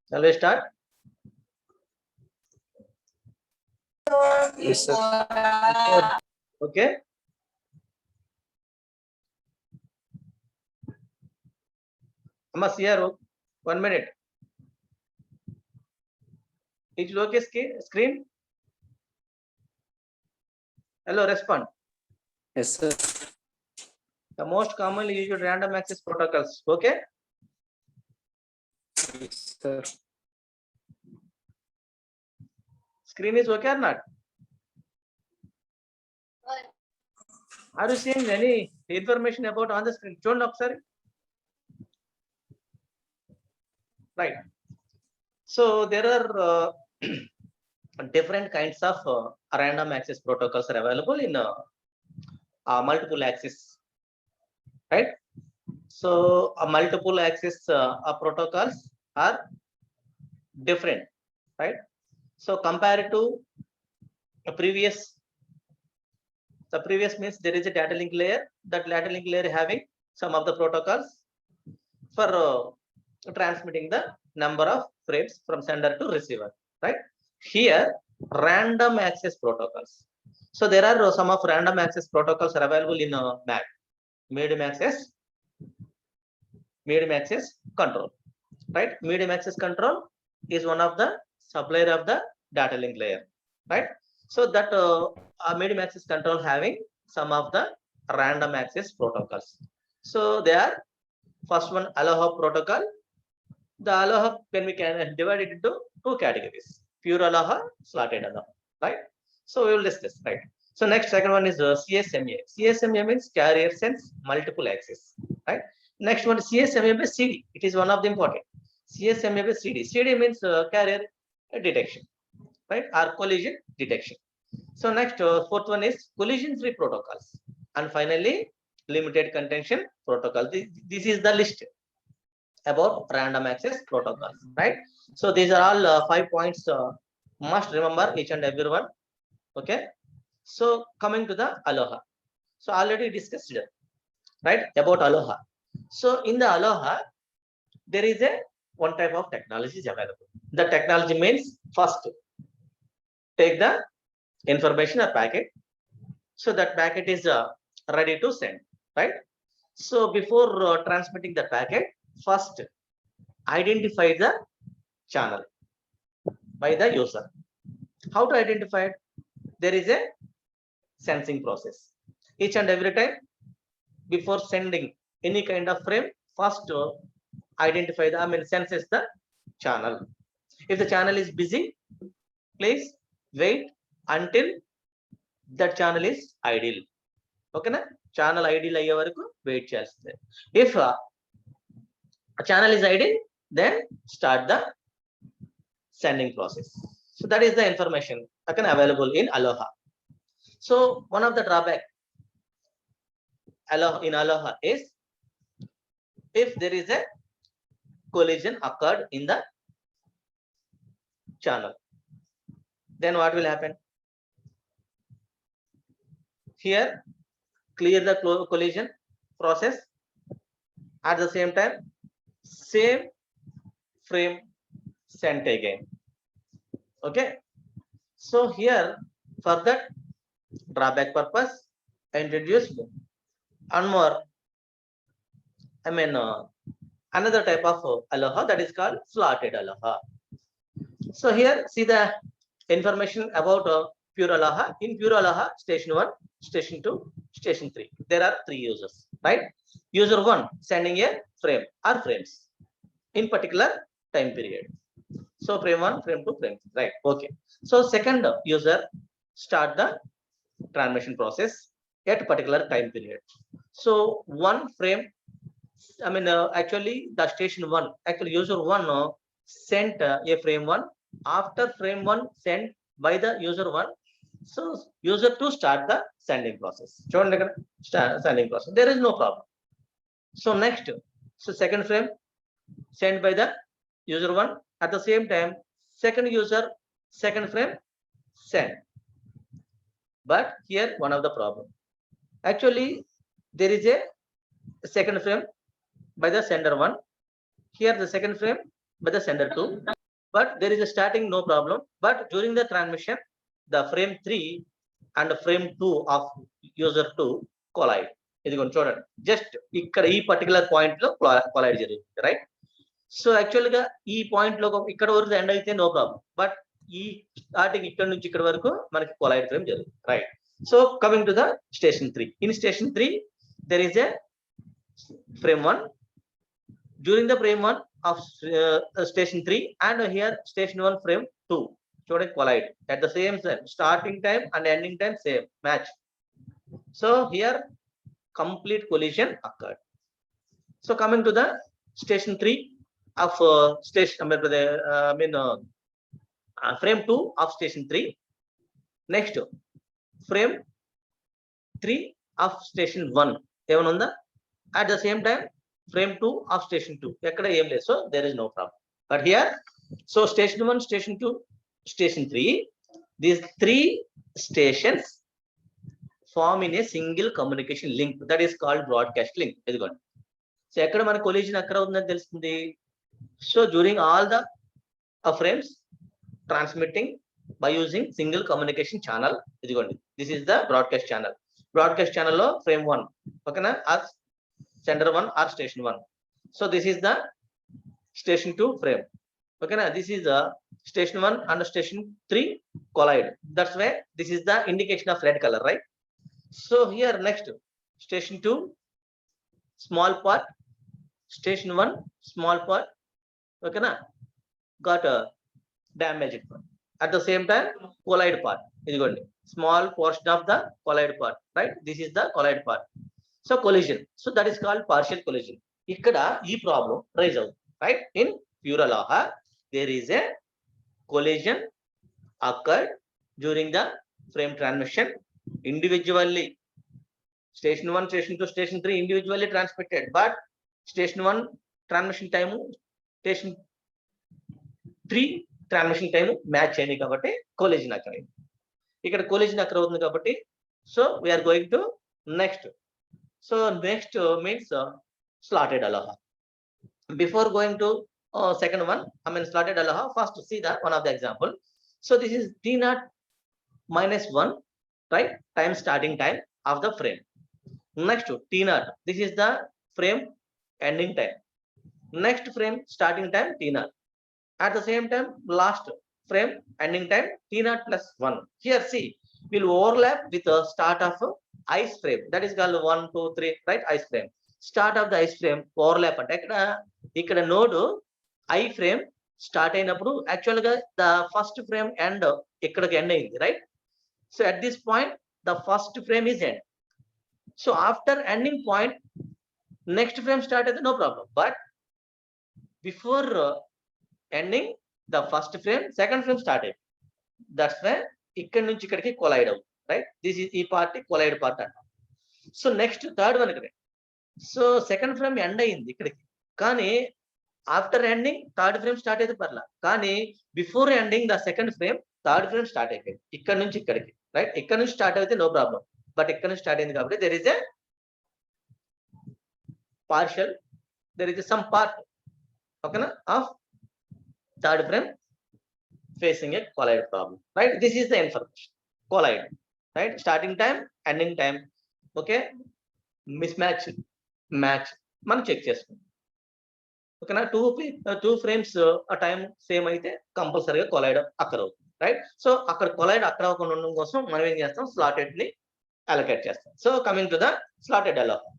Shall we start? Yes, sir. Okay. Must here 1 minute. Is it okay? Screen. Hello, respond. Yes, sir. The most commonly used random access protocols. Okay. Yes, sir. Screen is okay or not? Are you seeing any information about on the screen? Show up, sir. Right. So there are different kinds of random access protocols are available in multiple access. Right. So multiple access protocols are different. Right. So compared to the previous means there is a data link layer. That data link layer having some of the protocols for transmitting the number of frames from sender to receiver. Right. Here random access protocols. So there are some of random access protocols are available in MAC, medium access control. Right. Medium access control is one of the supplier of the data link layer. Right. So that medium access control having some of the random access protocols. So they are first one Aloha protocol. The Aloha we can divide it into two categories: pure Aloha, slotted Aloha. Right. So we will discuss. Right. So next second one is CSMA. CSMA means carrier sense multiple access. Right. Next one is CSMA by CD. It is one of the important. CSMA by CD. CD means carrier detection. Right. Or collision detection. So next fourth one is collision free protocols, and finally limited contention protocol. This is the list about random access protocols, right? So these are all 5 points must remember each and every one. Okay. So coming to the Aloha. So already discussed it, right, about Aloha. So in the Aloha there is a one type of technology is available. The technology means first take the information or packet. So that packet is ready to send, right? So before transmitting the packet, first identify the channel by the user. How to identify it? There is a sensing process. Each and every time before sending any kind of frame, first identify the, senses the channel. If the channel is busy, please wait until that channel is idle. Okay na? Channel idle అయ్యే వరకు wait చేస్తుంది. If a channel is idle, then start the sending process. So that is the information again available in Aloha. So one of the drawback in Aloha is if there is a collision occurred in the channel, then what will happen? Here clear the collision process. At the same time, same frame sent again. Okay. So here for that drawback purpose, I introduced one more. Another type of Aloha that is called slotted Aloha. So here see the information about pure Aloha. In pure Aloha, station 1, station 2, station 3. There are 3 users, right? User 1 sending a frame or frames in particular time period. So frame 1, frame 2, frame 3, right? Okay. So second user start the transmission process at a particular time period. So one frame, actually the station 1, actually user 1 sent a frame 1. After frame 1 sent by the user 1, so user 2 start the sending process. Sending process. There is no problem. So next, so second frame sent by the user 1. At the same time, second user, second frame send. But here one of the problem. Actually, there is a second frame by the sender 1. Here the second frame by the sender 2. but there is a starting no problem, but during the transmission the frame 3 and frame 2 of user 2 collide. ఇది కొంచెం చూడండి, just ఇక్కడ ఈ particular point లో collide జరుగుతుంది, right. So actual గా ఈ point లో ఇక్కడ వరకు ఎండ్ అయితే నో ప్రాబ్లం, బట్ ఈ స్టార్టింగ్ ఇక్కడ నుంచి ఇక్కడ వరకు మనకి కొలైడ్ ఫ్రేమ్ జరుగుతుంది, right. So coming to the station 3, in station 3 there is a frame 1. During the frame 1 of station 3 and here station 1 frame 2 should collide at the same time, starting time and ending time same match. So here complete collision occurred. So coming to the station 3 of frame 2 of station 3. Next frame 3 of station 1 even on the at the same time frame 2 of station 2 ekkada em లేదు, so there is no problem. But here, so station 1, station 2, station 3, these 3 stations form in a single communication link that is called broadcast link. ఇదిగోండి, so ఎక్కడ మన collision అక్కడ ఉందని తెలుస్తుంది. So during all the frames transmitting by using single communication channel, ఇదిగోండి, this is the broadcast channel. Broadcast channel లో frame 1 ఓకేనా, or sender 1 or station 1. So this is the station 2 frame, okay na, this is the station 1 and station 3 collide. That's why this is the indication of red color, right. So here next station 2 small part, station 1 small part, okay na, got a damaged part. At the same time collide part, idigondi small portion of the collide part, right. This is the collide part. So collision, so that is called partial collision. ikkada ee problem raise out, right. In pure Aloha there is a collision occurred during the frame transmission individually. Station 1, station 2, station 3 individually transmitted, but station 1 transmission time, station 3 transmission time match ayindi kabatti collision occurred. ikkada collision occur avutundi kabatti, so we are going to next. So next means slotted Aloha. Before going to second one, I mean slotted Aloha, first see the one of the example. So this is T0 minus 1, right, time starting time of the frame. Next T0, this is the frame ending time. Next frame starting time T0. At the same time last frame ending time T0 plus 1. Here see, will overlap with the start of ice frame, that is called 1 2 3, right, ice frame. Start of the ice frame overlap ante ikkada node I frame start అయినప్పుడు actual గా the first frame end ikkadaki end అయింది, right. So at this point the first frame is end. So after ending point next frame start అయితే no problem, but before ending the first frame second frame start అయింది. That's why ikkadi nunchi ikkadiki collide అవుతుంది, right. This is ఈ part collide part అంట. So next third one ఇక్కడ, so second frame end అయింది ఇక్కడికి, కానీ after ending third frame start అయితే పర్లా, కానీ before ending the second frame third frame start అయిపోయింది ఇక్కడ నుంచి ఇక్కడికి, రైట్. ఇక్కడ నుంచి స్టార్ట్ అయితే నో ప్రాబ్లం, బట్ ఇక్కడ నుంచి స్టార్ట్ అయింది కాబట్టి there is a partial, there is some part, ఓకేనా, of third frame facing a collide problem, right. This is the information collide, right, starting time ending time, okay, mismatch match మనం check చేసుకుంటాం, ఓకేనా. Two frames ఆ time same అయితే కంపల్సరీగా collide occur అవుతుంది, right. So అక్కడ collide occur అవ్వకుండా ఉండడం కోసం మనం ఏం చేస్తాం, స్లాటెడ్ ని అలొకేట్ చేస్తాం. So coming to the slotted Aloha.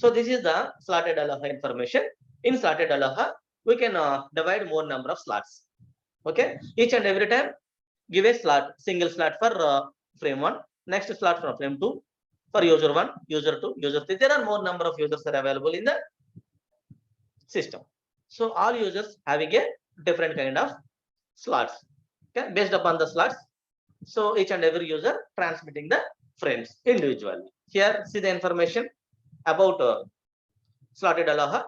So this is the slotted Aloha information. In slotted Aloha we can divide more number of slots, okay. Each and every time give a slot, single slot for frame 1, next slot from frame 2 for user 1, user 2, user 3. There are more number of users are available in the system. So all users having a different kind of slots, okay, based upon the slots. So each and every user transmitting the frames individually. Here see the information about slotted Aloha.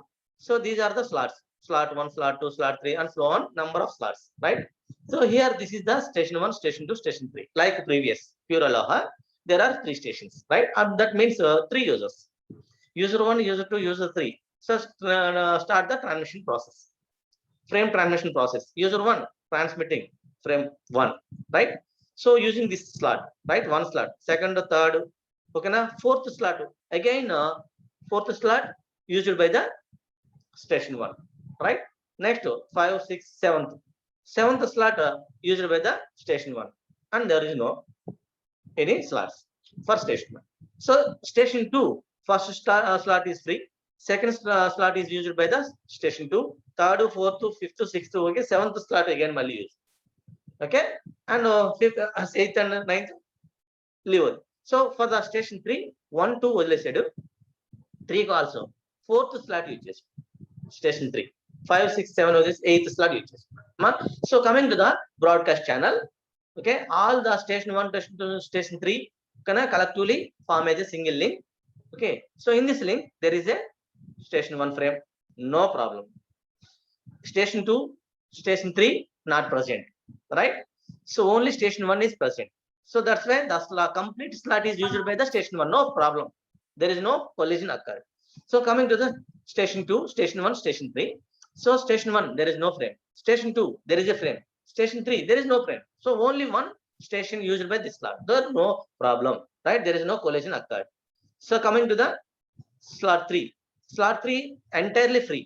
So these are the slots, slot 1, slot 2, slot 3 and so on, number of slots, right. So here this is the station 1, station 2, station 3. Like previous pure Aloha, there are 3 stations, right, and that means 3 users, user 1, user 2, user 3. So start the transmission process. frame transmission process. User 1 transmitting frame 1, right? So using this slot, right? One slot, second, third, okay, na? Fourth slot, again, fourth slot used by the station 1, right? Next, 5, 6, 7th. Seventh slot used by the station 1, and there is no any slots for station 1. So station 2, first slot is free. Second slot is used by the station 2. Third, fourth, fifth, sixth, okay. Seventh slot again mali use. Okay, and fifth, eighth, and ninth leave. So for the station 3, 1, 2 వదిలేసాడు. 3 also. Fourth slot use చేసి station 3. 5, 6, 7 వదిలేసి 8th slot use చేసి. So coming to the broadcast channel, okay, all the station 1, station 2, station 3 can collectively form as a single link. Okay, so in this link there is a station 1 frame, no problem. Station 2, station 3 not present, right? So only station 1 is present. So that's why the complete slot is used by the station 1, no problem. There is no collision occurred. So coming to the station 2, station 1, station 3. So station 1 there is no frame. Station 2 there is a frame. Station 3 there is no frame. So only one station used by this slot. There no problem, right? There is no collision occurred. So coming to the slot 3. Slot 3 entirely free,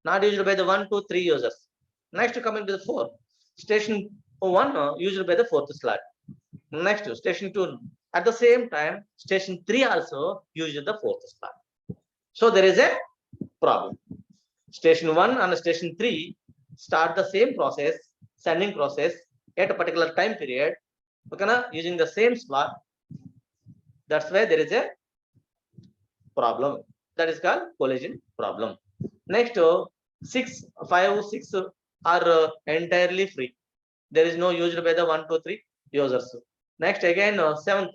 not used by the 1, 2, 3 users. Next coming to the 4. Station 1 used by the 4th slot. Next station 2. At the same time, station 3 also used the 4th slot. So there is a problem. Station 1 and station 3 start the same process, sending process at a particular time period, okay, na, using the same slot. That's why there is a problem. That is called collision problem. Next, 6, 5, 6 are entirely free. There is no used by the 1, 2, 3 users. Next again, 7th,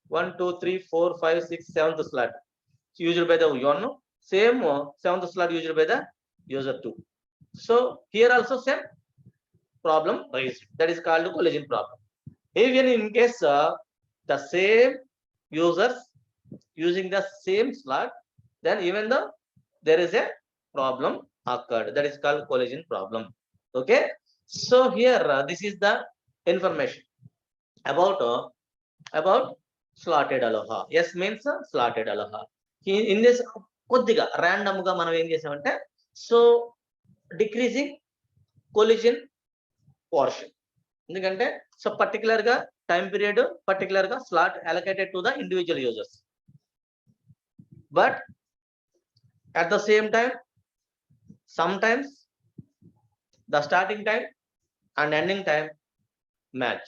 1, 2, 3, 4, 5, 6, 7th slot used by the 1. Same 7th slot used by the user 2. So here also same problem raised. That is called collision problem. Even in case the same users using the same slot, then even though there is a problem occurred, that is called collision problem. Okay, so here this is the information about slotted aloha. Yes means slotted aloha. In this కొద్దిగా random గా మనం ఏం చేసామంటే, so decreasing collision portion, ఎందుకంటే so particular గా time period, particular గా slot allocated to the individual users, but at the same time sometimes the starting time and ending time match.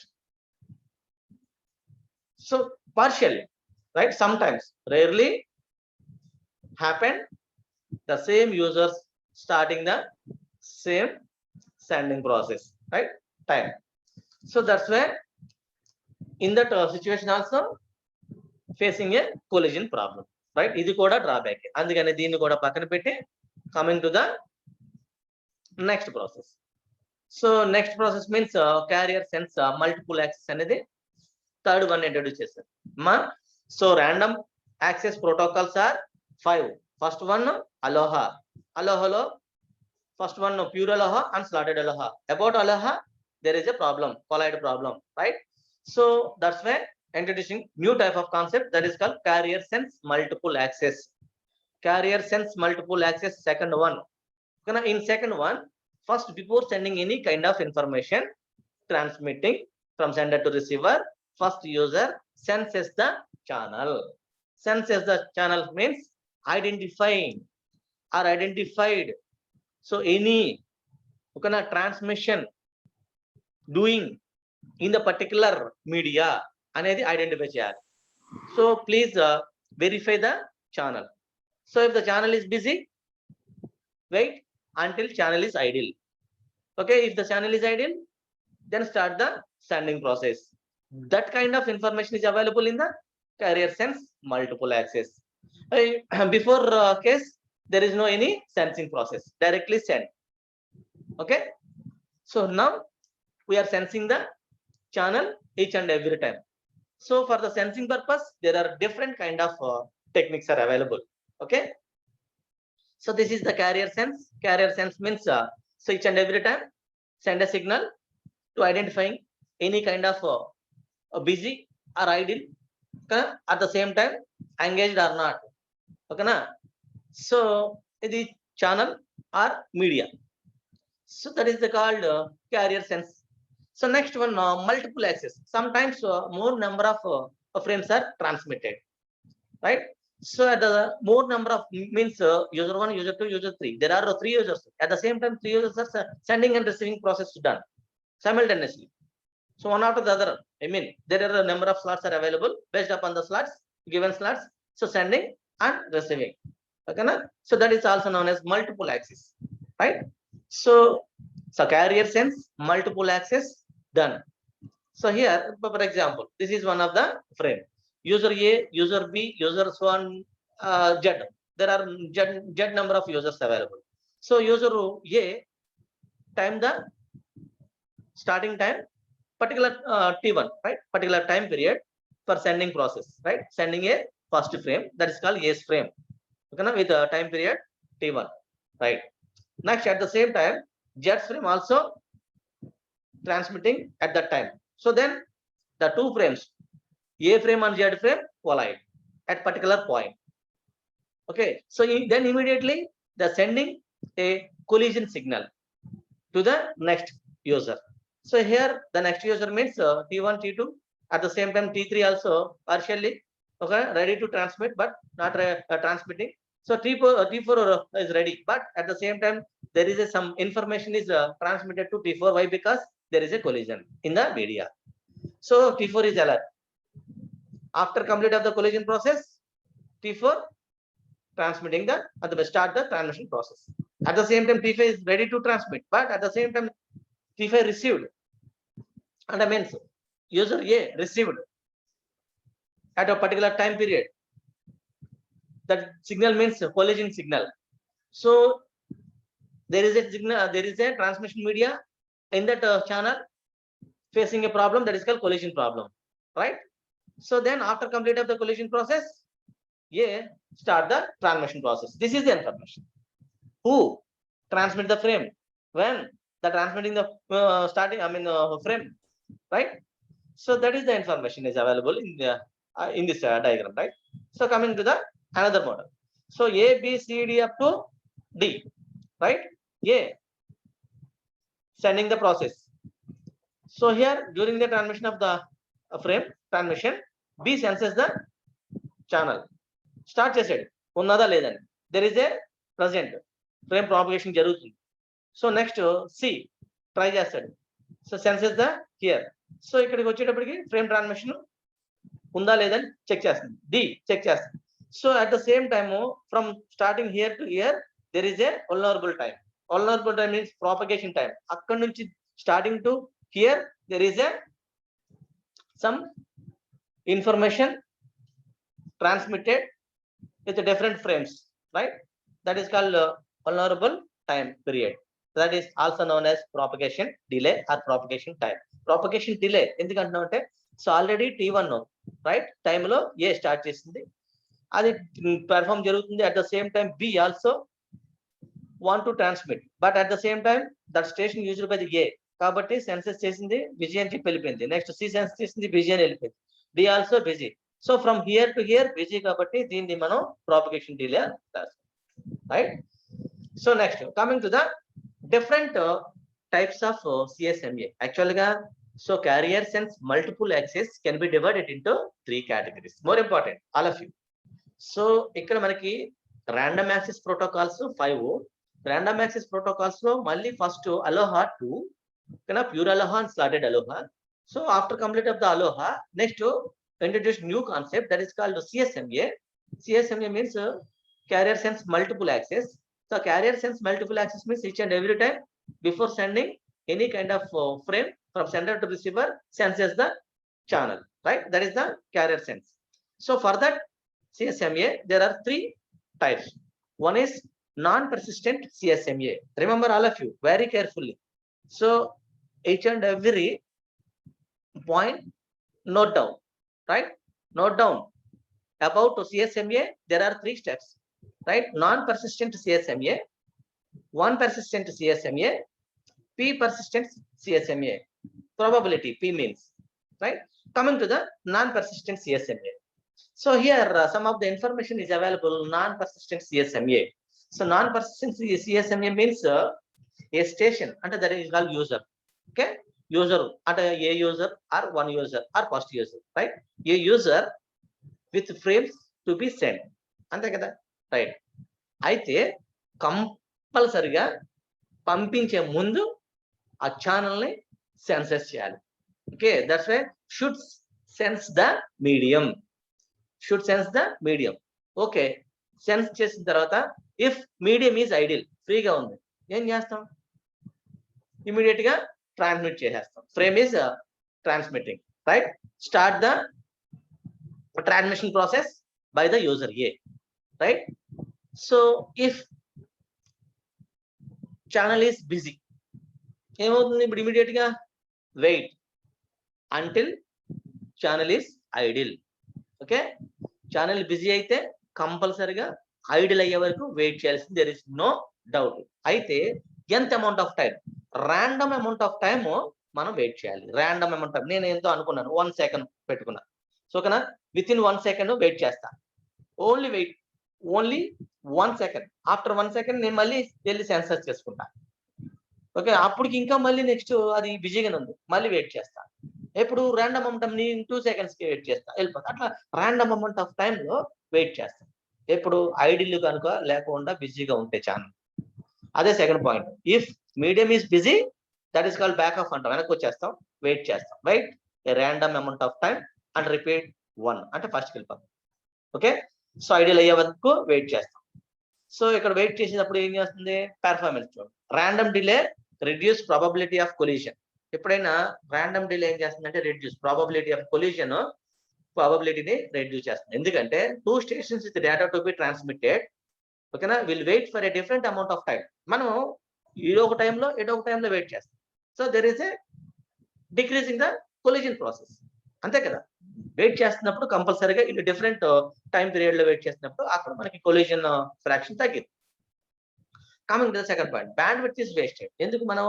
So partially, right? Sometimes, rarely happen the same users starting the same sending process, right? Time. So that's why in that situation also facing a collision problem, right? Idi kuda drawback. Andukane deenni kuda pakkana petti coming to the next process. So next process means carrier sends multiple access anedi third one introduce chesaru ma. So random access protocols are 5. First one aloha. Aloha lo first one pure aloha and slotted aloha. About aloha there is a problem, collide problem, right? So that's why introducing new type of concept, that is called carrier sends multiple access. Carrier sends multiple access, second one. In second one, first before sending any kind of information, transmitting from sender to receiver, first user senses the channel. Senses the channel means identifying or identified. So any transmission doing in the particular media అనేది identify చేయాలి. So please verify the channel. So if the channel is busy, wait until channel is idle. Okay, if the channel is idle, then start the sending process. That kind of information is available in the carrier sends multiple access. Before case there is no any sensing process, directly send. Okay, so now we are sensing the channel each and every time. So for the sensing purpose there are different kind of techniques are available. Okay, so this is the carrier sense. Carrier sense means So each and every time send a signal to identifying any kind of busy or idle, okay? At the same time engaged or not, okay na? So the channel or media. So that is the called carrier sense. So next one, multiple access. Sometimes more number of frames are transmitted, right? So at the more number of means user 1, user 2, user 3. There are 3 users. At the same time, 3 users are sending and receiving process done simultaneously. So one after the other. I mean, there are a number of slots are available based upon the slots, given slots. So sending and receiving. Okay, na? So that is also known as multiple access, right? So carrier sense, multiple access done. So here, for example, this is one of the frame. User A, user B, user so on Z. There are Z number of users available. So user A time the starting time, particular T1, right? Particular time period for sending process, right? Sending a first frame, that is called A's frame. Okay, with a time period T1, right? Next, at the same time, Z's frame also transmitting at that time. So then the two frames, A frame and Z frame, collide at particular point. Okay, so then immediately the sending a collision signal to the next user. So here the next user means T1, T2. At the same time, T3 also partially ready to transmit, but not transmitting. So T4 is ready, but at the same time there is some information is transmitted to T4. Why? Because there is a collision in the media. So T4 is alert. After complete of the collision process, T4 transmitting the start the transmission process. At the same time, T5 is ready to transmit, but at the same time, T5 received, and I means user A received at a particular time period. That signal means collision signal. So there is a signal, there is a transmission media in that channel facing a problem that is called collision problem, right? So then after complete of the collision process, A start the transmission process. This is the information. Who transmit the frame? When the transmitting the frame, right? So that is the information is available in this diagram, right? So coming to the another model. So A, B, C, D up to D, right? A sending the process. So here during the transmission of the frame transmission, B senses the channel. Start చేసాడు ఉన్నదా లేదని. There is a present frame propagation జరుగుతుంది. So next C try చేస్తాడు. So senses the here. So ఇక్కడికి వచ్చేటప్పటికి frame transmission ఉందా లేదని check చేస్తుంది. డి చెక్ చేస్తుంది. So at the same time from starting here to here there is a vulnerable time. Vulnerable time means propagation time. అక్కడ నుంచి starting to here there is a some information transmitted with different frames, right? That is called vulnerable time period. That is also known as propagation delay or propagation time. Propagation delay ఎందుకంటున్నామంటే so already T1 right టైంలో A start చేసింది, అది perform జరుగుతుంది. At the same time B also want to transmit, but at the same time that station used by the A కాబట్టి senses చేసింది busy అని చెప్పి వెళ్ళిపోయింది. నెక్స్ట్ సి సెన్స్ చేసింది బిజీ అని వెళ్ళిపోయింది. D also busy. So from here to here busy కాబట్టి దీన్ని మనం ప్రాపగేషన్ డిలే అంటారు, right? So next coming to the different types of CSMA. Actual గా so carrier sense multiple access can be divided into 3 categories. More important all of you. So ఇక్కడ మనకి random access protocols 5. Random access protocols లో మళ్ళీ first ALOHA 2, pure ALOHA and slotted ALOHA. So after complete of the ALOHA next introduced new concept that is called CSMA. CSMA means carrier sense multiple access. So carrier sense multiple access means each and every time before sending any kind of frame from sender to receiver senses the channel, right? That is the carrier sense. So for that CSMA there are 3 types. One is non-persistent CSMA. Remember all of you very carefully. So each and every point note down, right? Note down about CSMA there are 3 steps, right? Non-persistent CSMA, one persistent CSMA P persistent CSMA. Probability P means, right? Coming to the non-persistent CSMA. So here some of the information is available non-persistent CSMA. So non-persistent CSMA means a station అంటే that is called user. Okay, user అంటే a user or one user or first user, right? A user with frames to be sent, అంతే కదా, right? అయితే కంపల్సరిగా పంపించే ముందు ఆ ఛానల్ని సెన్సస్ చేయాలి. Okay, that's why should sense the medium, should sense the medium. Okay, sense చేసిన తర్వాత ఇఫ్ మీడియం ఈజ్ ఐడిల్, ఫ్రీగా ఉంది, ఏం చేస్తాం? ఇమీడియట్ గా ట్రాన్స్మిట్ చేసేస్తాం. Frame is transmitting, right? Start the transmission process by the user A, right? So if channel is busy, ఏమవుతుంది ఇప్పుడు? ఇమీడియట్ గా wait until channel is idle. Okay, channel busy అయితే కంపల్సరిగా ఐడిల్ అయ్యే వరకు వెయిట్ చేయాల్సింది, దేర్ ఇస్ నో డౌట్. అయితే ఎంత amount of time? Random amount of time మనం వెయిట్ చేయాలి. ర్యాండమ్ అమౌంట్ ఆఫ్, నేను ఎంతో అనుకున్నాను, 1 సెకండ్ పెట్టుకున్నా. సో ఓకేనా, విత్ ఇన్ 1 సెకండ్ వెయిట్ చేస్తా. Only wait, only 1 second. After 1 second నేను మళ్ళీ వెళ్ళి సెన్సర్ చేసుకుంటా. ఓకే, అప్పటికి ఇంకా మళ్ళీ నెక్స్ట్ అది బిజీగానే ఉంది, మళ్ళీ వెయిట్ చేస్తా. ఎప్పుడు? ర్యాండమ్ అమౌంట్, నేను 2 సెకండ్స్ కి వెయిట్ చేస్తా, వెళ్ళిపోతా. అట్లా ర్యాండమ్ అమౌంట్ ఆఫ్ టైమ్ లో వెయిట్ చేస్తాం. ఎప్పుడు? ఐడిల్ కనుక లేకుండా బిజీగా ఉంటే ఛానల్. అదే second point. If medium is busy, that is called back of అంటాం, వెనక్కి వచ్చేస్తాం, వెయిట్ చేస్తాం, right? A random amount of time and repeat 1 అంటే ఫస్ట్కి వెళ్ళిపోతాం. ఓకే, సో ఐడియల్ అయ్యే వరకు వెయిట్ చేస్తాం. సో ఇక్కడ వెయిట్ చేసేటప్పుడు ఏం చేస్తుంది? పెర్ఫార్మెన్స్ చూడండి. Random delay reduce probability of collision. ఎప్పుడైనా ర్యాండమ్ డిలే ఏం చేస్తుందంటే రిడ్యూస్ ప్రాబబిలిటీ ఆఫ్ కొలిషన్, ప్రాబబిలిటీని రెడ్యూస్ చేస్తుంది. ఎందుకంటే 2 stations with data to be transmitted, ఓకేనా, will wait for a different amount of time. మనం ఏదో ఒక టైంలో వెయిట్ చేస్తాం. So there is a decreasing the collision process, అంతే కదా? వెయిట్ చేస్తున్నప్పుడు కంపల్సరీగా ఇది డిఫరెంట్ టైం పీరియడ్ లో వెయిట్ చేస్తున్నప్పుడు అక్కడ మనకి కొలిషన్ ఫ్రాక్షన్ తగ్గింది. Coming to the second point, band width is wasted. ఎందుకు? మనం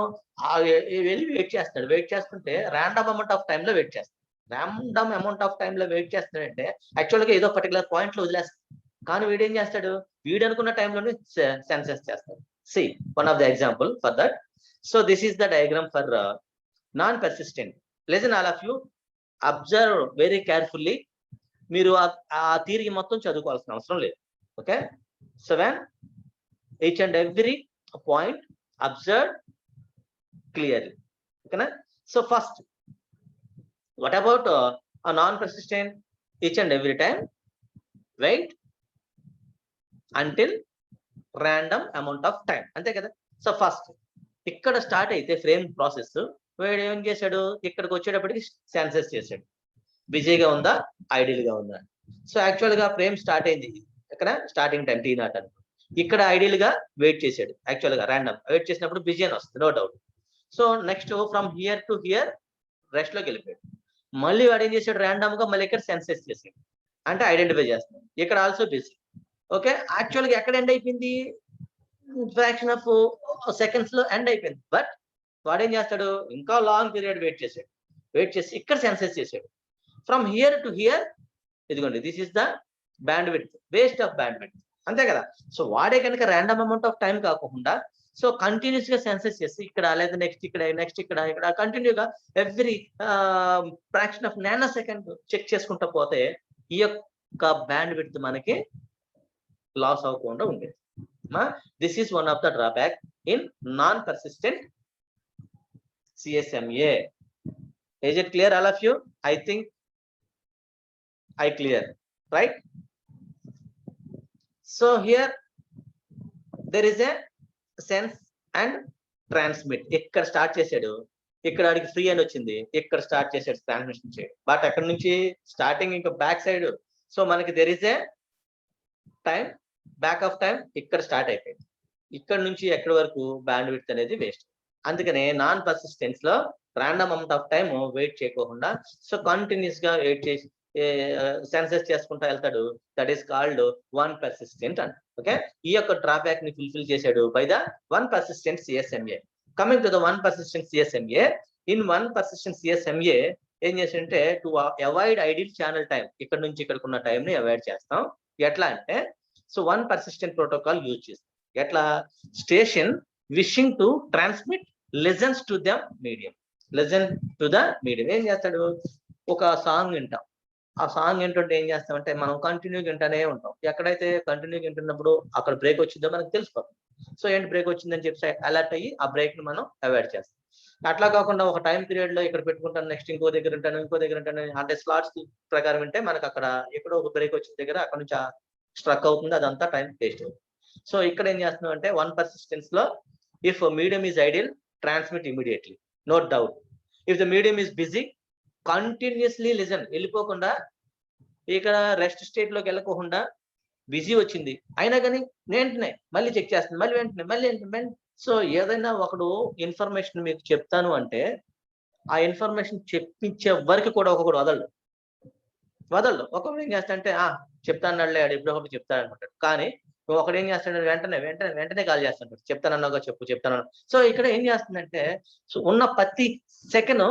వెళ్ళి వెయిట్ చేస్తున్నాడు, వెయిట్ చేస్తుంటే ర్యాండమ్ అమౌంట్ ఆఫ్ టైమ్ లో వెయిట్ చేస్తాం. ర్యాండమ్ అమౌంట్ ఆఫ్ టైమ్ లో వెయిట్ చేస్తున్నాడంటే యాక్చువల్గా ఏదో పర్టికులర్ పాయింట్ లో వదిలేస్తాం, కానీ వీడు ఏం చేస్తాడు? వీడు అనుకున్న టైంలోనే సెన్సస్ చేస్తాడు. C one of the example for that. So this is the diagram for non persistent. Listen all of you, observe very carefully. మీరు ఆ థియరీ మొత్తం చదువుకోవాల్సిన అవసరం లేదు. Okay, so when each and every point observe clearly. ఓకేనా? So first, what about non persistent? Each and every time wait until random amount of time, అంతే కదా? So first ఇక్కడ స్టార్ట్ అయితే ఫ్రేమ్ ప్రాసెస్, వీడు ఏం చేశాడు? ఇక్కడికి వచ్చేటప్పటికి సెన్సస్ చేశాడు, బిజీగా ఉందా, ఐడిల్ గా ఉందా. సో యాక్చువల్ గా ఫ్రేమ్ స్టార్ట్ అయింది ఇక్కడ, స్టార్టింగ్ టైం T0 అని. ఇక్కడ ఐడిల్ గా వెయిట్ చేశాడు, యాక్చువల్ గా ర్యాండమ్ వెయిట్ చేసినప్పుడు బిజీ అని వస్తుంది, no doubt. So next from here to here rest లోకి వెళ్ళిపోయాడు. మళ్ళీ వాడు ఏం చేశాడు? ర్యాండమ్ గా మళ్ళీ ఇక్కడ సెన్సస్ చేశాడు, అంటే ఐడెంటిఫై చేస్తున్నాడు. ఇక్కడ ఆల్సో బిజీ. ఓకే, యాక్చువల్ గా ఎక్కడ ఎండ్ అయిపోయింది? ఫ్రాక్షన్ ఆఫ్ సెకండ్స్ లో ఎండ్ అయిపోయింది. బట్ వాడు ఏం చేస్తాడు? ఇంకా లాంగ్ పీరియడ్ వెయిట్ చేశాడు, వెయిట్ చేసి ఇక్కడ సెన్సస్ చేశాడు. ఫ్రమ్ హియర్ టు హియర్, ఇదిగోండి, this is the bandwidth, waste of bandwidth, అంతే కదా? సో వాడే కనుక ర్యాండమ్ అమౌంట్ ఆఫ్ టైం కాకుండా సో కంటిన్యూస్ గా సెన్సస్ చేసి ఇక్కడ లేదా నెక్స్ట్ ఇక్కడ కంటిన్యూగా every fraction of nanosecond check చేసుకుంటా పోతే ఈ యొక్క బ్యాండ్ విడ్త్ మనకి లాస్ అవ్వకుండా ఉండేది. This is one of the drawback in non persistent CSMA. Is it clear, all of you? I think I clear, right? So here there is a sense and transmit. ఇక్కడ start చేశాడు, ఇక్కడ ఆడికి free అని వచ్చింది, ఇక్కడ start చేశాడు transmission చేయడం. But అక్కడ నుంచి స్టార్టింగ్ ఇంకా బ్యాక్ సైడ్, సో మనకి there is a time, back off time ఇక్కడ స్టార్ట్ అయిపోయింది. ఇక్కడ నుంచి ఎక్కడి వరకు బ్యాండ్ విడ్త్ అనేది వేస్ట్. అందుకనే నాన్ పర్సిస్టెన్స్ లో random amount of time wait చేయకోకుండా సో కంటిన్యూస్ గా వెయిట్ చేసి సెన్సస్ చేసుకుంటా వెళ్తాడు. That is called one persistent అంట. ఓకే, ఈ యొక్క డ్రాబ్యాక్ ని ఫుల్ఫిల్ చేశాడు by the one persistent CSMA. Coming to the one persistent CSMA, in one persistent CSMA ఏం చేసింటే to avoid ideal channel time, ఇక్కడ నుంచి ఇక్కడికి ఉన్న టైం ని అవాయిడ్ చేస్తాం. ఎట్లా అంటే so one persistent protocol use చేస్తాం. ఎట్లా station wishing to transmit లెజన్స్ to the medium, legion to the medium ఏం చేస్తాడు, ఒక సాంగ్ వింటాం. ఆ సాంగ్ ఏంటంటే ఏం చేస్తామంటే మనం కంటిన్యూ వింటానే ఉంటాం. ఎక్కడైతే కంటిన్యూ వింటున్నప్పుడు అక్కడ బ్రేక్ వచ్చిందో మనకు తెలిసిపోతుంది. సో ఏంటి బ్రేక్ వచ్చిందని చెప్పి అలర్ట్ అయ్యి ఆ బ్రేక్ ని మనం అవాయిడ్ చేస్తాం. అట్లా కాకుండా ఒక టైం పీరియడ్ లో ఇక్కడ పెట్టుకుంటాను, నెక్స్ట్ ఇంకో దగ్గర ఉంటాను, ఇంకో దగ్గర ఉంటాను అంటే స్లాట్స్ ప్రకారం వింటే మనకు అక్కడ ఎక్కడో ఒక బ్రేక్ వచ్చిన దగ్గర అక్కడ నుంచి స్ట్రక్ అవుతుంది, అదంతా టైం వేస్ట్ అవుతుంది. సో ఇక్కడ ఏం చేస్తున్నాం అంటే వన్ పర్సిస్టెన్స్ లో if medium is ideal transmit immediately, no doubt. If the medium is busy continuously listen, వెళ్ళిపోకుండా ఇక్కడ రెస్ట్ స్టేట్ లోకి వెళ్ళకోకుండా బిజీ వచ్చింది అయినా కానీ వెంటనే మళ్ళీ చెక్ చేస్తుంది, మళ్ళీ వెంటనే. సో ఏదైనా ఒకడు ఇన్ఫర్మేషన్ మీకు చెప్తాను అంటే ఆ ఇన్ఫర్మేషన్ చెప్పించే వరకు కూడా ఒకడు వదలడు. ఒకడు ఏం చేస్తాడంటే చెప్తాను ఆడు ఎప్పుడో ఒకటి చెప్తాడు అనుకుంటాడు. కానీ ఒకడు ఏం చేస్తాడు, వెంటనే కాల్ చేస్తాడు, చెప్తానన్నాగా చెప్తాను. సో ఇక్కడ ఏం చేస్తుందంటే సో ఉన్న ప్రతి సెకండ్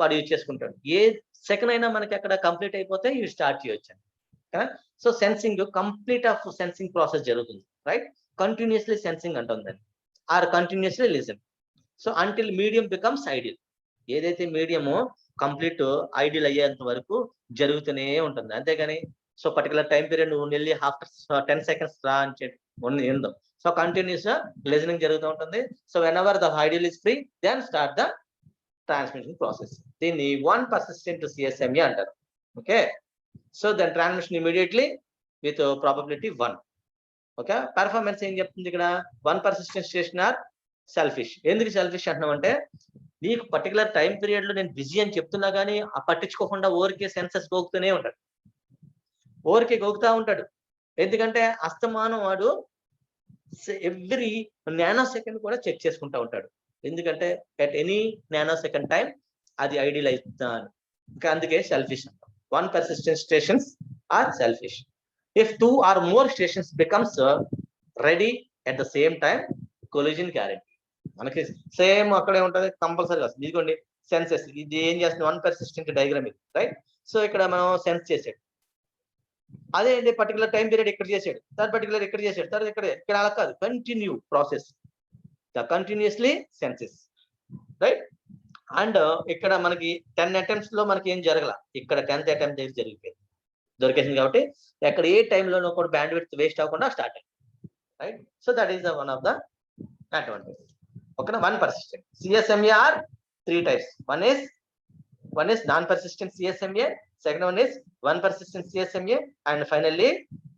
వాడు యూజ్ చేసుకుంటాడు. ఏ సెకండ్ అయినా మనకి అక్కడ కంప్లీట్ అయిపోతే ఇవి స్టార్ట్ చేయొచ్చు. So sensing complete of sensing process జరుగుతుంది, రైట్. కంటిన్యూస్లీ సెన్సింగ్ అంటుంది or continuously listen. So until medium becomes ideal, ఏదైతే మీడియము కంప్లీట్ ఐడియల్ అయ్యేంత వరకు జరుగుతూనే ఉంటుంది. అంతేగాని సో పర్టికులర్ టైం పీరియడ్ నువ్వు వెళ్ళి ఆఫ్టర్ 10 seconds రా అని చెప్పి ఏందో. సో కంటిన్యూస్ లిజనింగ్ జరుగుతూ ఉంటుంది. So whenever the ideal is free then start the transmission process. దీన్ని వన్ పర్సిస్టెంట్ CSMA అంటారు. Okay, so then transmission immediately with probability 1. Okay, performance ఏం చెప్తుంది ఇక్కడ, one persistent station are selfish. ఎందుకు selfish అంటున్నాం అంటే నీకు పర్టికులర్ టైం పీరియడ్ లో నేను బిజీ అని చెప్తున్నా కానీ ఆ పట్టించుకోకుండా ఓరికే సెన్సెస్ గోగుతూనే ఉంటాడు, ఓరికే గోగుతా ఉంటాడు. ఎందుకంటే అస్తమానం వాడు ఎవ్రీ నానో సెకండ్ కూడా చెక్ చేసుకుంటా ఉంటాడు. ఎందుకంటే at any nanosecond time అది ఐడియల్ అవుతాను. ఇంకా అందుకే సెల్ఫిష్ అంటాం. One persistent stations are selfish. If 2 or more stations becomes ready at the same time, collision guarantee. మనకి సేమ్ అక్కడే ఉంటుంది కంపల్సరీగా వస్తుంది. ఇదిగోండి సెన్సెస్, ఇది ఏం చేస్తుంది వన్ పర్సిస్టెంట్ డయాగ్రామ్ ఇది, రైట్. సో ఇక్కడ మనం సెన్స్ చేసాడు, అదే అండి పర్టికులర్ టైం పీరియడ్ ఇక్కడ చేసాడు, థర్డ్ పర్టికులర్ ఇక్కడ చేసాడు, థర్డ్ ఇక్కడ అలా కాదు, continue process, the continuously senses, right. And ఇక్కడ మనకి 10 attempts లో మనకి ఏం జరగల, ఇక్కడ 10th attempt దగ్గర జరిగిపోయింది, దొరికేసింది. కాబట్టి ఎక్కడ ఏ టైంలోనూ కూడా బ్యాండ్ విడ్త్ వేస్ట్ అవ్వకుండా స్టార్ట్ అయింది, right. So that is the one of the advantage. ఓకేనా, one persistent CSMA or 3 types. One is non persistent CSMA, second one is one persistent CSMA, and finally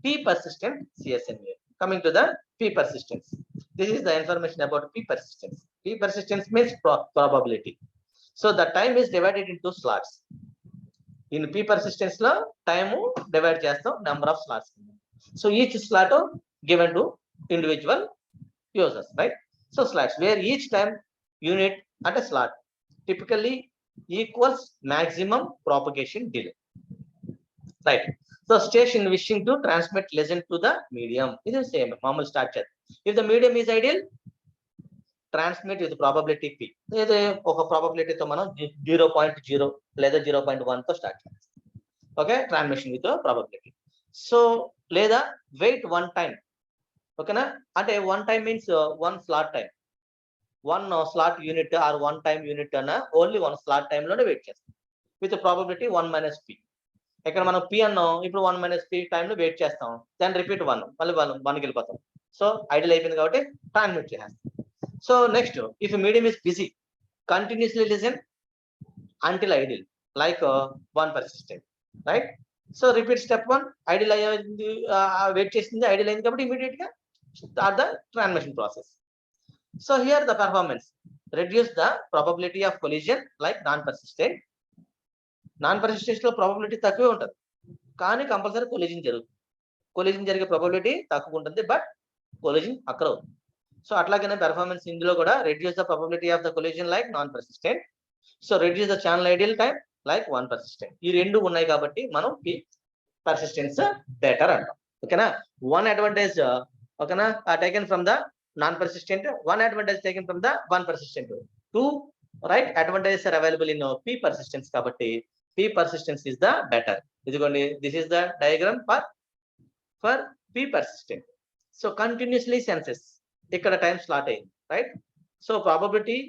P persistent CSMA. Coming to the P persistence, this is the information about P persistence. P persistence means probability. So the time is divided into slots. In P persistence lo time divide chestam number of slots. So each slot given to individual users, right. So slots where each time unit at a slot typically equals maximum propagation delay, right. So station wishing to transmit listen to the medium is the same normal structure. If the medium is ideal, transmit with probability P. ఏదో ఒక ప్రాబబిలిటీతో మనం 0.0 లేదా 0.1 తో start చేస్తాం. Okay, transmission with probability. So లేదా wait 1 time. ఓకేనా, అంటే 1 time means 1 slot time, 1 slot unit or 1 time unit అన్న ఓన్లీ 1 slot time లోనే వెయిట్ చేస్తాం విత్ ప్రాబబిలిటీ 1 - P. ఇక్కడ మనం P అన్నాం, ఇప్పుడు 1 - P time లో వెయిట్ చేస్తాం, దాన్ని రిపీట్ 1, మళ్ళీ 1కి వెళ్ళిపోతాం. సో ఐడియల్ అయిపోయింది కాబట్టి ట్రాన్స్మిట్ చేస్తాం. So next, if a medium is busy, continuously listen until ideal, like one persistent, right. So repeat step 1, ideal ayyindi wait chestindi, ideal ayindi kabatti immediate ga start the transmission process. So here the performance reduce the probability of collision like non persistent. Non persistent lo probability takkuve untadi కానీ compulsory collision జరుగుతుంది. Collision జరిగే probability తక్కువ ఉంటుంది, but collision అక్కడ అవుతుంది. So అట్లాగనే performance ఇందులో కూడా reduce the probability of the collision like non persistent. So reduce the channel ideal time like one persistent. ఈ రెండు ఉన్నాయి కాబట్టి మనం పర్సిస్టెన్స్ బెటర్ అంటాం. ఓకేనా, వన్ అడ్వాంటేజ్ ఓకేనా taken from the non-persistent, one advantage taken from the one persistent. Two, right, advantages are available in P persistence kabatti P persistence is the better. This is the diagram for P persistent. So continuously senses ikkada time slot అయింది, right? So probability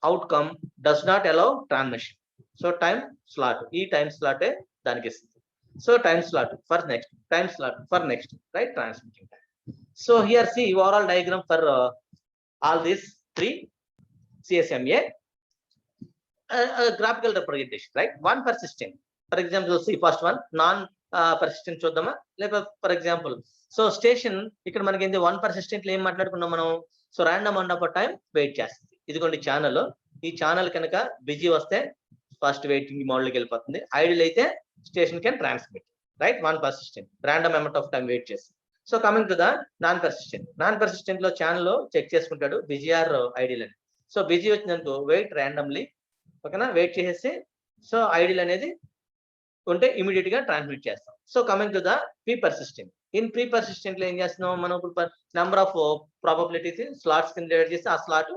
outcome does not allow transmission. So time slot, ఈ time slot దానికి ఇస్తుంది. So time slot for next, time slot for next, right, transmitting time. So here see overall diagram for all these three CSMA, graphical representation, right? One persistent, for example, see first one non persistent చూద్దామా, లేకపోతే for example so station ఇక్కడ మనకి ఏంటి one persistent ఏం మాట్లాడుకున్నాం మనం. So random and of time wait చేస్తుంది. ఇదిగోండి ఛానల్, ఈ ఛానల్ కనుక బిజీ వస్తే ఫస్ట్ వెయిటింగ్ మోడ్లోకి వెళ్ళిపోతుంది. ఐడిల్ అయితే station can transmit, right, one persistent random amount of time wait చేస్తుంది. So coming to the non persistent, non persistent లో ఛానల్ చెక్ చేసుకుంటాడు బిజీ ఆర్ ఐడిల్ అని. సో బిజీ వచ్చిందనుకో వెయిట్ ర్యాండమ్లీ, ఓకేనా, wait చేసేసి సో ఐడిల్ అనేది ఉంటే immediate గా ట్రాన్స్మిట్ చేస్తాం. So coming to the pre persistent, in pre persistent లో ఏం చేస్తున్నాం మనం, ఇప్పుడు నెంబర్ ఆఫ్ ప్రాబబిలిటీస్ స్లాట్స్ కింద డివైడ్ చేసి ఆ స్లాట్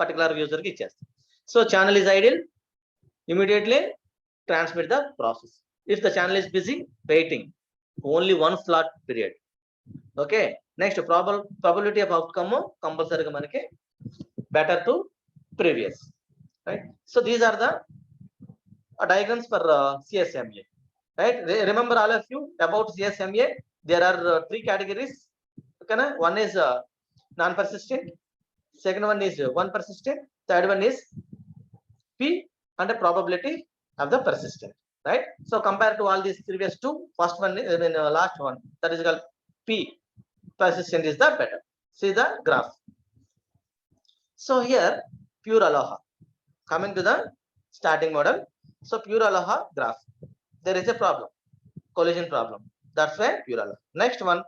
పర్టికులర్ యూజర్ కి ఇచ్చేస్తాం. So channel is idle, immediately transmit the process. If the channel is busy, waiting only one slot period. Okay, next probability of outcome compulsory ga manaki better to previous, right? So these are the diagrams for CSMA, right? Remember all of you about CSMA, there are three categories, okay na? One is non persistent, second one is one persistent, third one is P and the probability of the persistent, right? So compared to all these previous two, first one is last one, that is called P persistent is the better. See the graph. So here pure aloha, coming to the starting model. So pure aloha graph, there is a problem, collision problem, that's why pure aloha. Next one,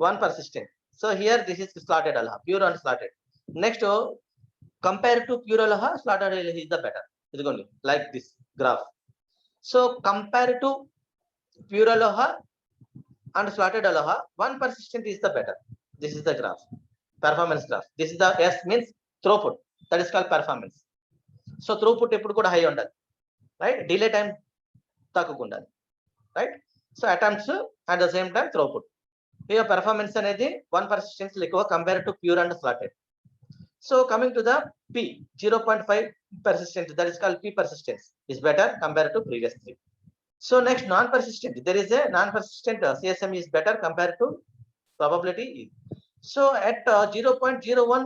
one persistent. So here this is slotted aloha, pure and slotted. Next compared to pure aloha, slotted aloha is the better. ఇదిగోండి like this graph. So compared to pure aloha and slotted aloha, one persistent is the better. This is the graph, performance graph. This is the S means throughput, that is called performance. So throughput ఎప్పుడు కూడా high ఉండాలి, right? Delay time తక్కువ ఉండాలి, right? So attempts at the same time throughput. Here performance అనేది one persistence ఎక్కువ compared to pure and slotted. So coming to the P 0.5 persistent, that is called P persistence is better compared to previous three. So next non persistent, there is a non persistent CSM is better compared to probability. So at 0.01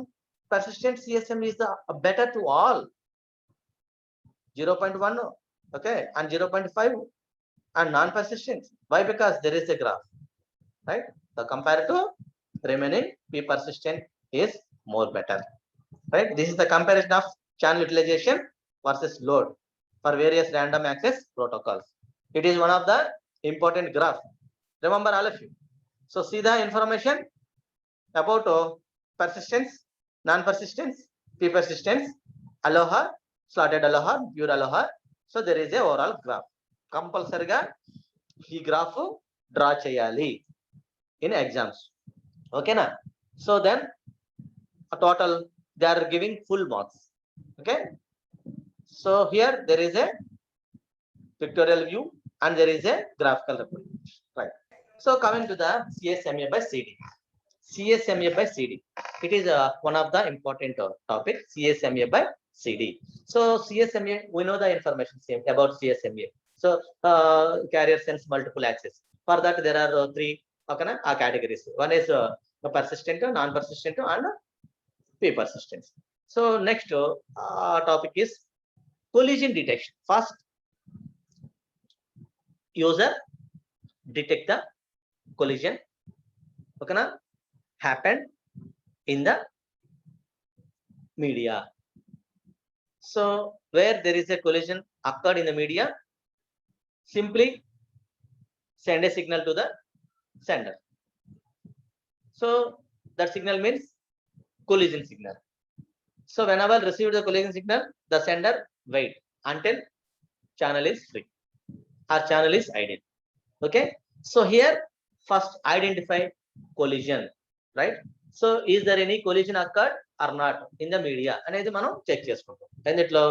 persistent CSM is the better to all 0.1, okay, and 0.5 and non persistent. Why? Because there is a graph, right? The compared to remaining P persistent is more better, right? This is the comparison of channel utilization versus load for various random access protocols. It is one of the important graph, remember all of you. So see the information about persistence, non persistence, P persistence, aloha, slotted aloha, pure aloha. So there is a overall graph, compulsory ga ee graph draw cheyali in exams, okay na? So then a total they are giving full marks, okay? So here there is a pictorial view and there is a graphical representation, right? So coming to the CSMA by CD, CSMA by CD, it is one of the important topic, CSMA by CD. So CSMA, we know the information same about CSMA. So carrier sense multiple access, for that there are three, okay na, categories. One is persistent, non persistent and P persistence. So next topic is collision detection. First user detect the collision, okay na, happened in the media. So where there is a collision occurred in the media, simply send a signal to the sender. So that signal means collision signal. So whenever receive the collision signal, the sender wait until channel is free or channel is idle, okay? So here first identify collision, right? So is there any collision occurred or not in the media అనేది మనం check చేసుకుంటాం ఎందులో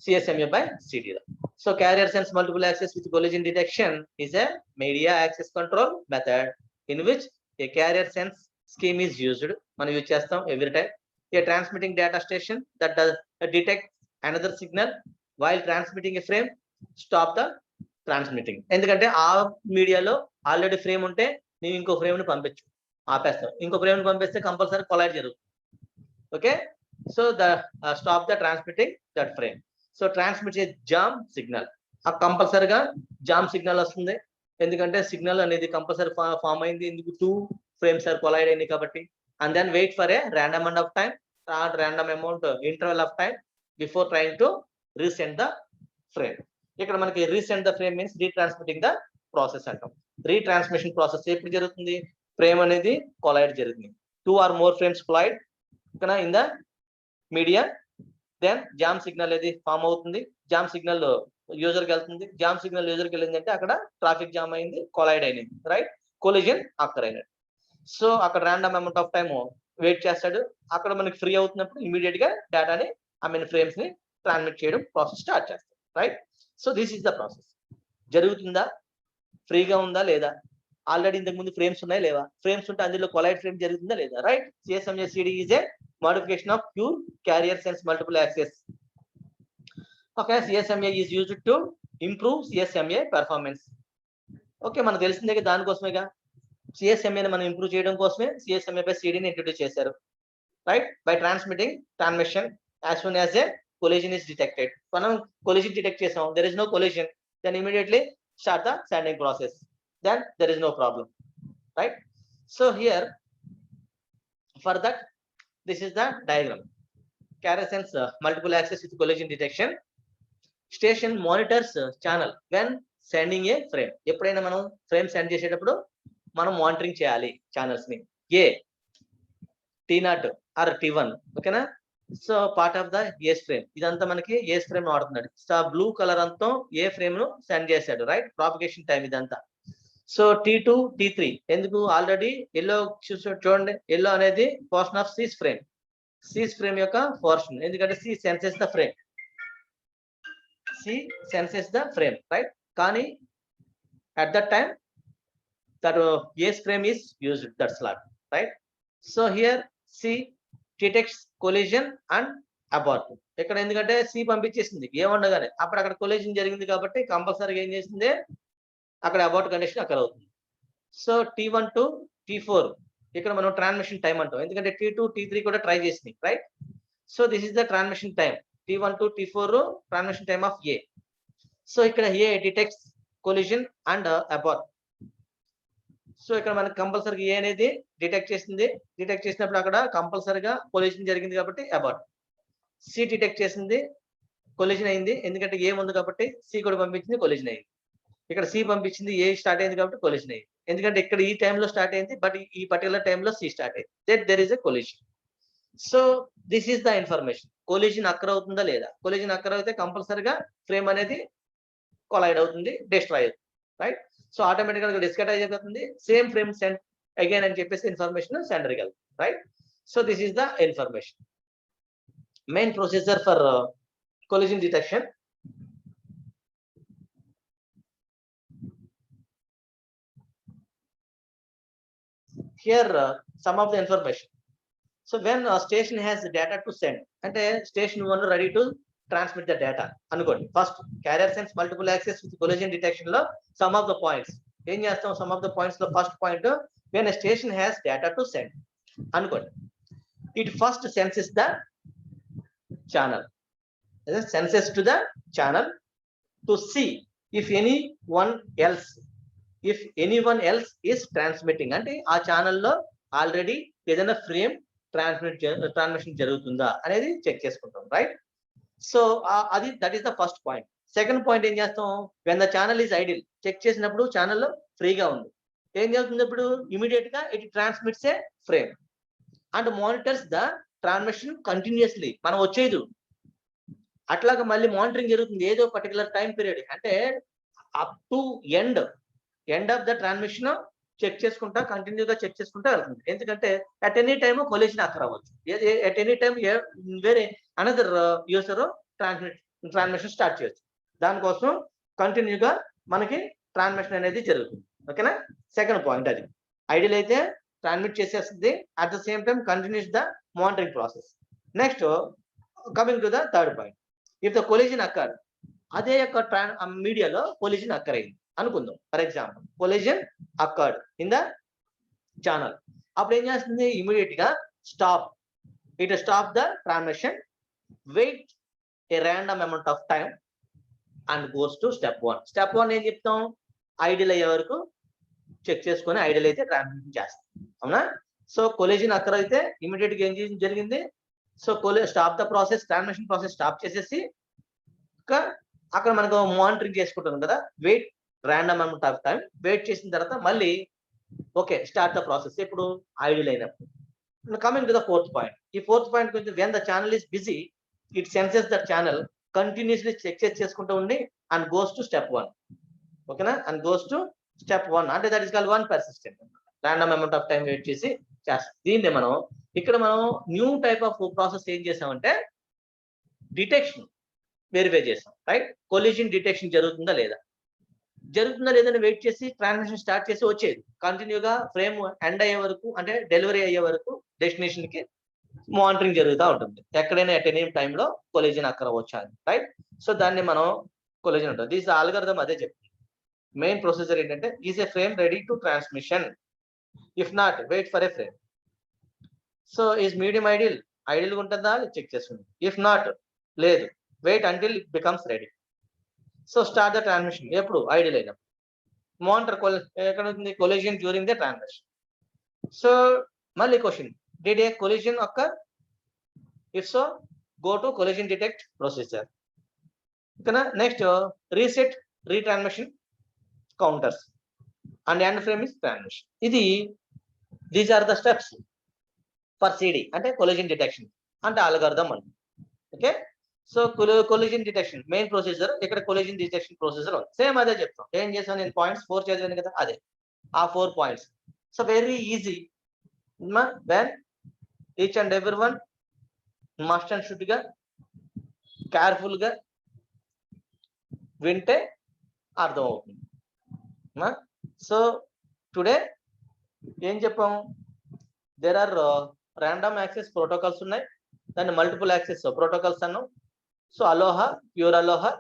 CSMA by CD లో. So carrier sense multiple access with collision detection is a media access control method in which a carrier sense scheme is used. మనం use చేస్తాం every time. A transmitting data station that does detect another signal while transmitting a frame stop the transmitting. ఎందుకంటే ఆ మీడియాలో already frame ఉంటే నీవు ఇంకో frame ని పంపించు ఆపేస్తాం ఇంకో ఫ్రేమ్ ని పంపిస్తే కంపల్సరీ కొలైడ్ జరుగుతుంది okay so the stop the transmitting that frame so transmit చే జామ్ సిగ్నల్ ఆ కంపల్సరీగా జామ్ సిగ్నల్ వస్తుంది ఎందుకంటే సిగ్నల్ అనేది కంపల్సరీ ఫామ్ అయింది ఎందుకు 2 ఫ్రేమ్స్ ఆర్ కొలైడ్ అయింది కాబట్టి and then wait for a random amount of time random amount interval of time before trying to resend the frame ఇక్కడ మనకి resend the frame means retransmitting the process అంటాం retransmission process ఎప్పుడు జరుగుతుంది frame అనేది collide జరుగుతుంది 2 or more frames collide ఇక్కడ in the media then jam signal అనేది form అవుతుంది జామ్ సిగ్నల్ యూజర్ కి వెళ్తుంది జామ్ సిగ్నల్ యూజర్ కి వెళ్ళిందంటే అక్కడ ట్రాఫిక్ జామ్ అయింది కొలైడ్ అయింది రైట్ కొలిజన్ అక్కర్ అయినట్టు సో అక్కడ random amount of time wait చేస్తాడు అక్కడ మనకి ఫ్రీ అవుతున్నప్పుడు ఇమీడియట్ గా డేటాని ఫ్రేమ్స్ ని ట్రాన్స్మిట్ చేయడం ప్రాసెస్ స్టార్ట్ చేస్తాం right so this is the process జరుగుతుందా ఫ్రీగా ఉందా లేదా ఆల్రెడీ ఇంతకు ముందు ఫ్రేమ్స్ ఉన్నాయి లేవా ఫ్రేమ్స్ ఉంటే అందులో కొలైడ్ ఫ్రేమ్ జరుగుతుందా లేదా right CSMA CD is a modification of pure carrier sense multiple access. Okay, CSMA is used to improve CSMA performance. Okay మనకు తెలిసిందే దానికోసమేగా CSMA ని మనం ఇంప్రూవ్ చేయడం కోసమే CSMA by CD ని ఇంట్రొడ్యూస్ చేశారు right by transmitting transmission as soon as a collision is detected మనం collision detect చేసాం there is no collision then immediately start the sending process then there is no problem right so here for that this is the diagram carrier sense multiple access with collision detection station monitors channel when sending a frame ఎప్పుడైనా మనం frame send చేసేటప్పుడు మనం monitoring చేయాలి channels ని ఏ T0 or T1 ఓకేనా so part of the A's frame ఇదంతా మనకి A's frame వాడుతున్నాడు సో బ్లూ కలర్ అంతా ఏ ఫ్రేమ్ ను సెండ్ చేశాడు రైట్ ప్రాపగేషన్ టైం ఇదంతా సో T2 T3 ఎందుకు ఆల్రెడీ ఎల్లో చూడండి ఎల్లో అనేది పోర్షన్ ఆఫ్ సీస్ ఫ్రేమ్ యొక్క పోర్షన్ ఎందుకంటే C senses the frame right కానీ at that time that A's frame is used that slot right so here C detects collision and abort ఇక్కడ ఎందుకంటే C పంపించేసింది ఏముండగానే అక్కడ collision జరిగింది కాబట్టి కంపల్సరీగా ఏం చేసింది అక్కడ అబౌట్ కండిషన్ అక్కడ అవుతుంది సో T1 to T4 ఇక్కడ మనం ట్రాన్స్మిషన్ టైం అంటాం ఎందుకంటే T2 T3 కూడా ట్రై చేసింది right so this is the transmission time T1 to T4 transmission time of A so ఇక్కడ A detects collision and abort so ఇక్కడ మనకి కంపల్సరీగా ఏ అనేది డిటెక్ట్ చేసినప్పుడు అక్కడ కంపల్సరీగా కొలిజన్ జరిగింది కాబట్టి అబార్ట్ సి డిటెక్ట్ చేసింది కొలిజన్ అయింది ఎందుకంటే ఏ ఉంది కాబట్టి సి కూడా పంపించింది కొలిజన్ అయింది ఇక్కడ సి పంపించింది ఏ స్టార్ట్ అయింది కాబట్టి కొలిజన్ అయింది ఎందుకంటే ఇక్కడ ఈ టైంలో స్టార్ట్ అయింది బట్ ఈ పర్టికులర్ టైంలో సి స్టార్ట్ అయింది that there is a collision so this is the information collision occur అవుతుందా లేదా కొలిజన్ అక్కర్ అయితే కంపల్సరీగా ఫ్రేమ్ అనేది కొలైడ్ అవుతుంది డిస్ట్రాయ్ అవుతుంది రైట్ సో ఆటోమేటిక్గా డిస్కటైజ్ అయిపోతుంది సేమ్ ఫ్రేమ్ సెండ్ అగైన్ అని చెప్పేసి ఇన్ఫర్మేషన్ సెండర్కి వెళ్తుంది right so this is the information main procedure for collision detection here some of the information so when a station has data to send ante station 1 ready to transmit the data అనుకోండి first carrier sense multiple access with collision detection లో some of the points ఏం చేస్తాం some of the points లో first point when a station has data to send అనుకోండి it first senses the channel it senses to the channel to see if anyone else is transmitting అంటే ఆ ఛానల్లో already ఏదైనా frame transmission జరుగుతుందా అనేది check చేసుకుంటాం right so అది that is the first point second point ఏం చేస్తాం when the channel is idle check చేసినప్పుడు ఛానల్ ఫ్రీగా ఉంది ఏం చేస్తుంది ఇప్పుడు ఇమీడియట్ గా it transmits a frame and monitors the transmission continuously మనం వచ్చేది అట్లాగా మళ్ళీ మానిటరింగ్ జరుగుతుంది ఏదో పర్టికులర్ టైం పీరియడ్ అంటే up to end of the transmission check చేసుకుంటా కంటిన్యూగా చెక్ చేసుకుంటా వెళ్తుంది. ఎందుకంటే at any time collision occur అవ్వచ్చు. అట్ ఎనీ టైమ్ వేరే అనదర్ యూజర్ ట్రాన్స్మిషన్ స్టార్ట్ చేయొచ్చు. దానికోసం కంటిన్యూగా మనకి ట్రాన్స్మిషన్ అనేది జరుగుతుంది. ఓకేనా? సెకండ్ పాయింట్ అది. ఐడియల్ అయితే ట్రాన్స్మిట్ చేసేస్తుంది. At the same time continues the monitoring process. Next coming to the third point. If the collision occur, అదే యొక్క మీడియాలో కొలిజన్ అక్కర్ అయింది అనుకుందాం. For example collision occurred in the channel. అప్పుడు ఏం చేస్తుంది? ఇమీడియట్ గా stop the transmission, wait a random amount of time and goes to step 1. Step 1 ఏం చెప్తాం? ఐడియల్ అయ్యే వరకు చెక్ చేసుకొని ఐడియల్ అయితే ట్రాన్స్మిషన్ చేస్తాం. అవునా? సో కొలిజన్ అక్కర్ అయితే ఇమీడియట్ గా ఏం జరిగింది? So stop the process, transmission process stop చేసేసి అక్కడ మనకు మానిటరింగ్ చేసుకుంటాం కదా, wait random amount of time, wait చేసిన తర్వాత మళ్ళీ ఓకే స్టార్ట్ ద ప్రాసెస్. ఇప్పుడు ఐడియల్ అయినప్పుడు. Coming to the fourth point. ఈ ఫోర్త్ పాయింట్ గురించి, when the channel is busy it senses the channel, continuously check చేసుకుంటూ ఉండి అండ్ గోస్ టు స్టెప్ 1. ఓకేనా? అండ్ గోస్ టు స్టెప్ 1 అంటే that is called 1 persistent. Random amount of time wait చేసి చేస్తాం. దీన్నే మనం ఇక్కడ న్యూ టైప్ ఆఫ్ ప్రాసెస్ ఏం చేసామంటే డిటెక్షన్ వెరిఫై చేస్తాం. రైట్? కొలిజన్ డిటెక్షన్ జరుగుతుందా లేదా అని వెయిట్ చేసి ట్రాన్స్మిషన్ స్టార్ట్ చేసి వచ్చేది. కంటిన్యూగా ఫ్రేమ్ ఎండ్ అయ్యే వరకు, అంటే డెలివరీ అయ్యే వరకు డెస్టినేషన్ కి మానిటరింగ్ జరుగుతూ ఉంటుంది. ఎక్కడైనా ఎట్ ఎనీ టైంలో కొలిజన్ అక్కర్ అవ్వచ్చు. రైట్? సో దాన్ని మనం కొలిజన్ ఉంటుంది. దిస్ ఆల్గరిథం అదే చెప్తుంది. మెయిన్ ప్రొసీజర్ ఏంటంటే is a frame ready to transmission, if not wait for a frame. So is medium ideal గా ఉంటుందా చెక్ చేస్తుంది. ఇఫ్ నాట్ లేదు, wait until it becomes ready. So start the transmission ఎప్పుడు? Ideal అయినప్పుడు. Monitor ఎక్కడ ఉంటుంది? Collision during the transmission. So మళ్ళీ question, did a collision occur? If so go to collision detect procedure. ఓకేనా? Next reset retransmission counters and end frame is transmission. These are the steps for CD అంటే collision detection అంటే algorithm అండి. Okay? So collision detection main procedure, ఇక్కడ collision detection procedure ఉంది. Same అదే చెప్తాం. ఏం చేసాను నేను? పాయింట్స్ 4 చదివాను కదా, అదే ఆ 4 points. So very easy. When each and every one must and should గా కేర్ఫుల్ గా వింటే అర్థం అవుతుంది. సో టుడే ఏం చెప్పాం? There are random access protocols ఉన్నాయి, దాన్ని మల్టిపుల్ యాక్సెస్ ప్రోటోకాల్స్ అన్నాం. So ALOHA, pure ALOHA,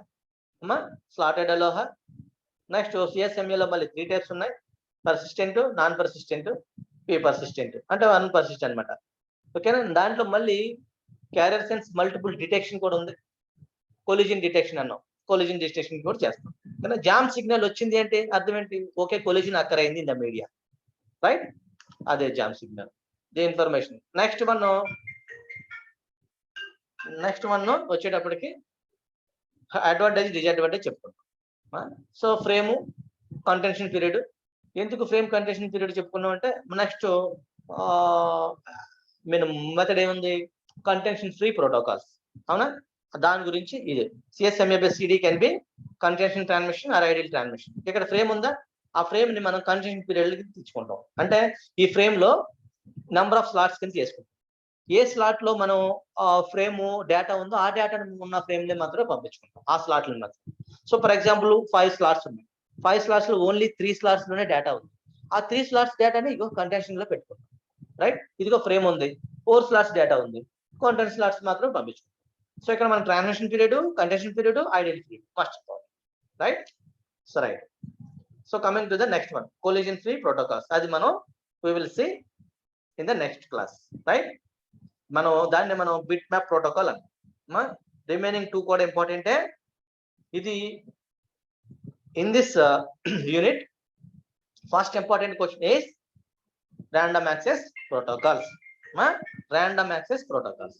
slotted ALOHA. Next సిఎస్ఎంఏలో మళ్ళీ 3 టైప్స్ ఉన్నాయి: persistent, non persistent, P persistent అంటే అన్పర్సిస్టెంట్ అనమాట. ఓకేనా? దాంట్లో మళ్ళీ క్యారియర్ సెన్స్ మల్టిపుల్ డిటెక్షన్ కూడా ఉంది. కొలిజన్ డిటెక్షన్ అన్నాం, కొలిజన్ డిటెక్షన్ కూడా చేస్తాం. కానీ జామ్ సిగ్నల్ వచ్చింది అంటే అర్థం ఏంటి? ఓకే కొలిజన్ అక్కర్ అయింది ఇన్ ద మీడియా. రైట్? అదే jam signal, the information. Next one వచ్చేటప్పటికి అడ్వాంటేజ్ డిసడ్వాంటేజ్ చెప్పుకుంటాం. So frame contention period. ఎందుకు ఫ్రేమ్ కంటెన్షన్ పీరియడ్ చెప్పుకున్నాం అంటే నెక్స్ట్ మెథడ్ ఏముంది? Contention free protocols. అవునా? దాని గురించి ఇది CSMA CD can be contention transmission or ideal transmission. ఇక్కడ ఫ్రేమ్ ఉందా, ఆ ఫ్రేమ్ ని మనం కంటెన్షన్ పీరియడ్ తెచ్చుకుంటాం. అంటే ఈ ఫ్రేమ్ లో నెంబర్ ఆఫ్ స్లాట్స్ కింద చేసుకుంటాం. ఏ స్లాట్ లో మనం ఫ్రేమ్ డేటా ఉందో ఆ డేటా ఉన్న ఫ్రేమ్ ని మాత్రమే పంపించుకుంటాం, ఆ స్లాట్లు మాత్రం. సో ఫర్ ఎగ్జాంపుల్ 5 స్లాట్స్ ఉన్నాయి. 5 స్లాట్స్ లో ఓన్లీ 3 స్లాట్స్ లోనే డేటా ఉంది. ఆ 3 స్లాట్స్ డేటాని ఇగో కంటెన్షన్ లో పెట్టుకుంటాం. రైట్? ఇదిగో ఫ్రేమ్ ఉంది, 4 స్లాట్స్ డేటా ఉంది, కంటెంట్ స్లాట్స్ మాత్రం పంపించుకుంటాం. సో ఇక్కడ మనం transmission period, contention period, ideal period first. Right? So right. So coming to the next one, collision free protocols. అది మనం we will see in the next class. Right? దాన్ని మనం bit map protocol అన్నాం. Remaining 2 కూడా ఇంపార్టెంటే. ఇది in this unit first important question is random access protocols. Random access protocols.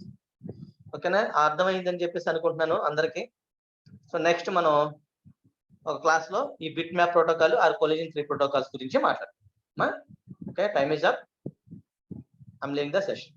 ఓకేనా? అర్థమైందని చెప్పేసి అనుకుంటున్నాను అందరికి. సో నెక్స్ట్ మనం ఒక క్లాస్ లో ఈ bitmap protocol or collision free protocols గురించి మాట్లాడతాం. Okay, time is up. I'm leaving the session.